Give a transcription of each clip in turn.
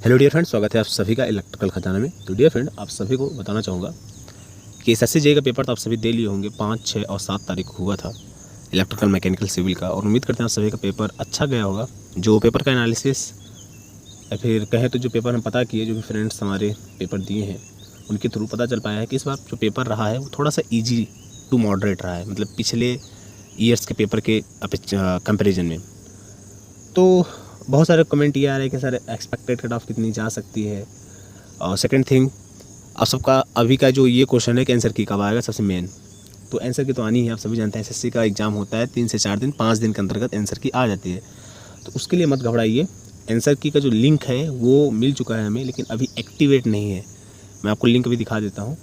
Hello dear friend, स्वागत है आप सभी का इलेक्ट्रिकल खजाना में। तो डियर फ्रेंड, आप सभी को बताना चाहूँगा कि एसएससी जेईई का पेपर तो आप सभी दे लिए होंगे। 5, 6 और 7 तारीख को हुआ था इलेक्ट्रिकल मैकेनिकल सिविल का, और उम्मीद करते हैं आप सभी का पेपर अच्छा गया होगा। जो पेपर का एनालिसिस या फिर कहें तो जो पेपर हम पता किए, जो भी फ्रेंड्स हमारे पेपर दिए हैं उनके थ्रू पता चल पाया है कि इस बार जो पेपर रहा है वो थोड़ा सा ईजी टू मॉडरेट रहा है, मतलब पिछले ईयर्स के पेपर के कंपेरिजन में। तो बहुत सारे कमेंट ये आ रहे हैं कि सर एक्सपेक्टेड कट ऑफ कितनी जा सकती है, और सेकंड थिंग आप सबका अभी का जो ये क्वेश्चन है कि आंसर की कब आएगा, सबसे मेन तो आंसर की तो आनी है। आप सभी जानते हैं एसएससी का एग्ज़ाम होता है 3 से 4 दिन, 5 दिन के अंतर्गत आंसर की आ जाती है। तो उसके लिए मत घबराइए, आंसर की का जो लिंक है वो मिल चुका है हमें, लेकिन अभी एक्टिवेट नहीं है। मैं आपको लिंक भी दिखा देता हूँ,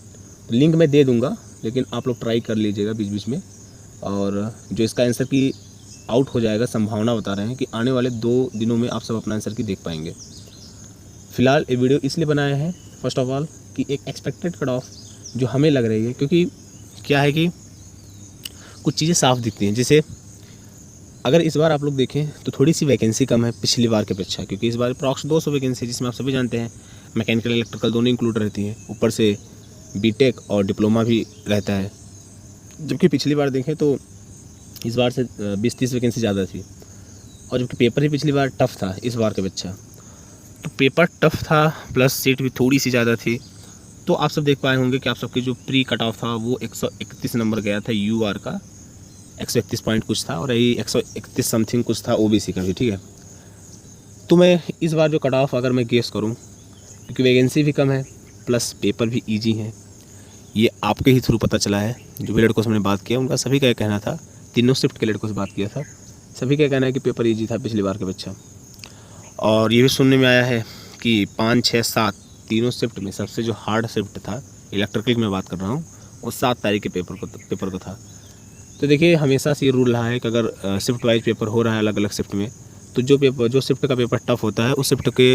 तो लिंक मैं दे दूँगा, लेकिन आप लोग ट्राई कर लीजिएगा बीच बीच में। और जो इसका आंसर की आउट हो जाएगा, संभावना बता रहे हैं कि आने वाले 2 दिनों में आप सब अपना आंसर की देख पाएंगे। फिलहाल ये वीडियो इसलिए बनाया है फर्स्ट ऑफ ऑल कि एक एक्सपेक्टेड कट ऑफ जो हमें लग रही है, क्योंकि क्या है कि कुछ चीज़ें साफ दिखती हैं। जैसे अगर इस बार आप लोग देखें तो थोड़ी सी वैकेंसी कम है पिछली बार की अपेक्षा, क्योंकि इस बार अप्रॉक्स 200 वैकेंसी, जिसमें आप सभी जानते हैं मैकेनिकल इलेक्ट्रिकल दोनों इंक्लूड रहती हैं, ऊपर से बीटेक और डिप्लोमा भी रहता है। जबकि पिछली बार देखें तो इस बार से 20-30 वैकेंसी ज़्यादा थी, और जबकि पेपर ही पिछली बार टफ़ था इस बार के बच्चा, तो पेपर टफ़ था प्लस सीट भी थोड़ी सी ज़्यादा थी। तो आप सब देख पाए होंगे कि आप सबके जो प्री कट ऑफ था वो 131 नंबर गया था, यूआर का 131 पॉइंट कुछ था, और यही 131 समथिंग कुछ था ओबीसी का भी, ठीक है। तो मैं इस बार जो कट ऑफ अगर मैं गेस करूँ, क्योंकि वैकेंसी भी कम है प्लस पेपर भी ईजी है, ये आपके ही थ्रू पता चला है। जो भी लड़कों से मैंने बात किया उनका सभी का कहना था, तीनों शिफ्ट के लड़कों से बात किया था, सभी का कहना है कि पेपर इजी था पिछली बार के बच्चा। और ये भी सुनने में आया है कि 5, 6, 7 तीनों शिफ्ट में सबसे जो हार्ड शिफ्ट था, इलेक्ट्रिकल की मैं बात कर रहा हूँ, वो 7 तारीख के पेपर को था। तो देखिए, हमेशा से ये रूल रहा है कि अगर शिफ्ट वाइज पेपर हो रहा है अलग अलग शिफ्ट में, तो जो शिफ्ट का पेपर टफ होता है उस शिफ्ट के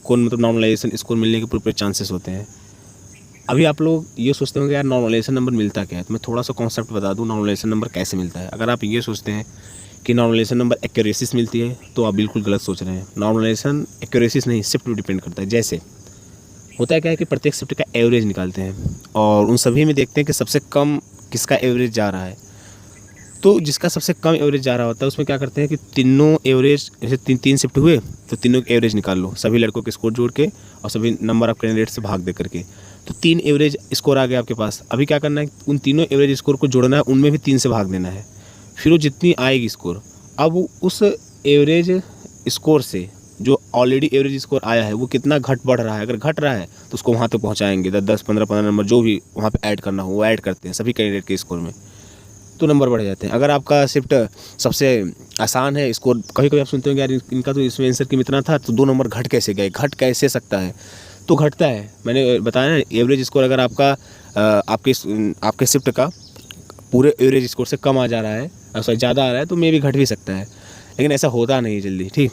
को मतलब नॉर्मलाइजेशन स्कोर मिलने के पूरे चांसेस होते हैं। अभी आप लोग ये सोचते होंगे यार नॉर्मलाइजेशन नंबर मिलता क्या है, तो मैं थोड़ा सा कॉन्सेप्ट बता दूं नॉर्मलाइजेशन नंबर कैसे मिलता है। अगर आप ये सोचते हैं कि नॉर्मलाइजेशन नंबर एक्यूरेसी से मिलती है तो आप बिल्कुल गलत सोच रहे हैं। नॉर्मलाइजेशन एक्यूरेसी से नहीं, शिफ्ट पर डिपेंड करता है। जैसे होता है क्या है कि प्रत्येक शिफ्ट का एवरेज निकालते हैं, और उन सभी में देखते हैं कि सबसे कम किसका एवरेज जा रहा है। तो जिसका सबसे कम एवरेज जा रहा होता है उसमें क्या करते हैं कि तीनों एवरेज, जैसे तीन शिफ्ट हुए तो तीनों के एवरेज निकाल लो, सभी लड़कों के स्कोर जोड़ के और सभी नंबर ऑफ कैंडिडेट से भाग दे करके, तो 3 एवरेज स्कोर आ गया आपके पास। अभी क्या करना है, उन तीनों एवरेज स्कोर को जोड़ना है, उनमें भी 3 से भाग देना है, फिर वो जितनी आएगी स्कोर, अब उस एवरेज स्कोर से जो ऑलरेडी एवरेज स्कोर आया है वो कितना घट बढ़ रहा है। अगर घट रहा है तो उसको वहाँ तक पहुँचाएंगे, 10, 15 नंबर जो भी वहाँ पर ऐड करना हो वो ऐड करते हैं सभी कैंडिडेट के स्कोर में, तो नंबर बढ़ जाते हैं। अगर आपका शिफ्ट सबसे आसान है, स्कोर कभी कभी आप सुनते होंगे यार इनका तो इसमें आंसर की इतना था तो 2 नंबर घट कैसे गए, घट कैसे सकता है, तो घटता है। मैंने बताया ना, एवरेज स्कोर अगर आपका आपके शिफ्ट का पूरे एवरेज स्कोर से कम आ जा रहा है, सॉरी ज़्यादा आ रहा है, तो मे भी घट भी सकता है, लेकिन ऐसा होता नहीं जल्दी, ठीक।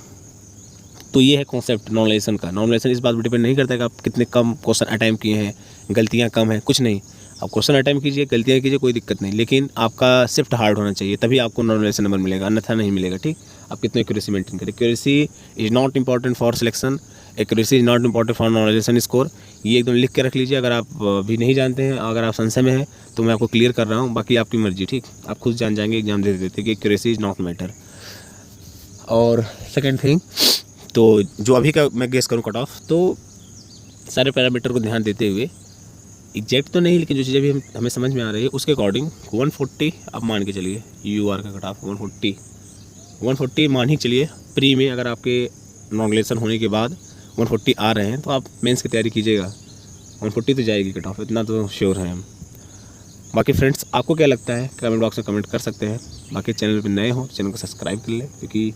तो ये है कॉन्सेप्ट नॉर्मलाइजेशन का। नॉर्मलाइजेशन इस बात पर डिपेंड नहीं करता कि आप कितने कम क्वेश्चन अटैम्प्ट किए हैं, गलतियाँ कम हैं, कुछ नहीं। आप क्वेश्चन अटैम्प्ट कीजिए, गलतियाँ कीजिए, कोई दिक्कत नहीं, लेकिन आपका शिफ्ट हार्ड होना चाहिए, तभी आपको नॉर्मलाइजेशन नंबर मिलेगा, अन्यथा नहीं मिलेगा, ठीक। आप कितने एक्यूरेसी मेंटेन करें। Accuracy is not important for selection, accuracy is not important for normalization score. ये एकदम लिख के रख लीजिए। अगर आप भी नहीं जानते हैं, अगर आप संशय में हैं तो मैं आपको क्लियर कर रहा हूँ, बाकी आपकी मर्जी, ठीक। आप खुद जान जाएंगे एग्जाम देते देते कि एक्यूरेसी इज़ नॉट मैटर। और सेकेंड थिंग, तो जो अभी का मैं गेस करूँ कट ऑफ, तो सारे पैरामीटर को ध्यान देते हुए, एग्जैक्ट तो नहीं लेकिन जो चीज़ें भी हमें समझ में आ रही है उसके अकॉर्डिंग 140 आप मान के चलिए, यूआर का कट ऑफ 140 मान ही चलिए। प्री में अगर आपके नॉर्मलाइजेशन होने के बाद 140 आ रहे हैं तो आप मेंस की तैयारी कीजिएगा, 140 तो जाएगी कट ऑफ, इतना तो श्योर है हम। बाकी फ्रेंड्स, आपको क्या लगता है कमेंट बॉक्स में कमेंट कर सकते हैं। बाकी चैनल पर नए हो तो चैनल को सब्सक्राइब कर लें, क्योंकि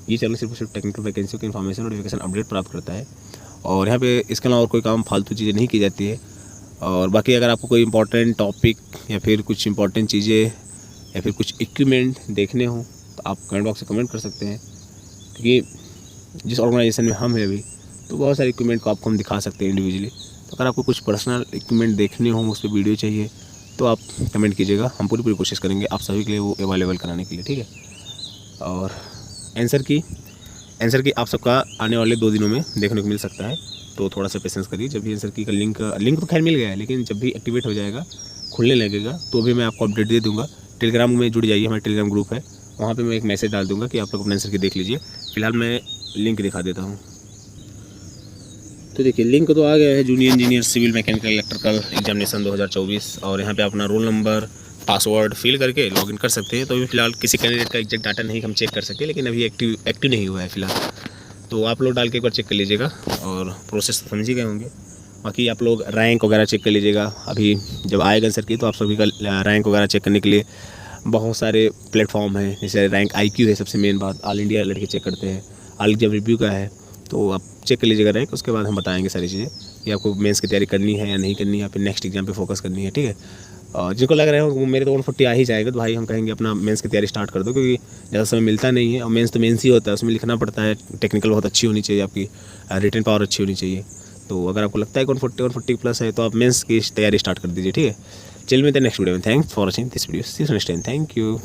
ये चैनल सिर्फ टेक्निकल वैकेंसी की इन्फॉर्मेशन नोटिफिकेशन अपडेट प्राप्त करता है, और यहाँ पे इसके अलावा और कोई काम फालतू चीज़ें नहीं की जाती है। और बाकी अगर आपको कोई इंपॉर्टेंट टॉपिक या फिर कुछ इंपॉर्टेंट चीज़ें या फिर कुछ इक्विपमेंट देखने हो तो आप कमेंट बॉक्स में कमेंट कर सकते हैं, क्योंकि जिस ऑर्गेनाइजेशन में हम हैं अभी, तो बहुत सारे इक्विपमेंट को आपको हम दिखा सकते हैं इंडिविजुअली। तो अगर आपको कुछ पर्सनल इक्विपमेंट देखने हो, उस पर वीडियो चाहिए, तो आप कमेंट कीजिएगा, हम पूरी कोशिश करेंगे आप सभी के लिए वो अवेलेबल कराने के लिए, ठीक है। और आंसर की आंसर की आप सबका आने वाले 2 दिनों में देखने को मिल सकता है, तो थोड़ा सा पेशेंस करिए। जब भी आंसर की का लिंक तो खैर मिल गया है, लेकिन जब भी एक्टिवेट हो जाएगा, खुलने लगेगा, तो भी मैं आपको अपडेट दे दूँगा। टेलीग्राम में जुड़ जाइए, हमारा टेलीग्राम ग्रुप है, वहाँ पे मैं एक मैसेज डाल दूँगा कि आप लोग अपने आंसर की देख लीजिए। फिलहाल मैं लिंक दिखा देता हूँ। तो देखिए लिंक तो आ गया है, junior engineer civil mechanical electrical examination 2024, और यहाँ पे अपना रोल नंबर पासवर्ड फिल करके लॉगिन कर सकते हैं। तो अभी फिलहाल किसी कैंडिडेट का एग्जैक्ट डाटा नहीं हम चेक कर सकते, लेकिन अभी एक्टिव नहीं हुआ है फिलहाल, तो आप लोग डाल के एक बार चेक कर लीजिएगा और प्रोसेस समझ ही गए होंगे। बाकी आप लोग रैंक वगैरह चेक कर लीजिएगा, अभी जब आएगा आंसर की तो आप सभी का रैंक वगैरह चेक करने के लिए बहुत सारे प्लेटफॉर्म हैं। जैसे रैंक IQ है, सबसे मेन बात, ऑल इंडिया लड़के चेक करते हैं, ऑल एग्जाम रिव्यू का है, तो आप चेक कर लीजिएगा रैंक। उसके बाद हम बताएंगे सारी चीज़ें कि आपको मेंस की तैयारी करनी है या नहीं करनी है, या फिर नेक्स्ट एग्जाम पे फोकस करनी है, ठीक है। और जिनको लग रहा है मेरे तो 140 आ ही जाएगा, तो भाई हम कहेंगे अपना मेंस की तैयारी स्टार्ट कर दो, क्योंकि ज़्यादा समय मिलता नहीं है, और मेंस तो मेंस ही होता है, उसमें लिखना पड़ता है, टेक्निकल बहुत अच्छी होनी चाहिए, आपकी रिटन पावर अच्छी होनी चाहिए। तो अगर आपको लगता है 140 प्लस है, तो आप मेंस की तैयारी स्टार्ट कर दीजिए, ठीक है। चलिए मिलते हैं नेक्स्ट वीडियो में। Thanks for watching this video, see you next time, thank you.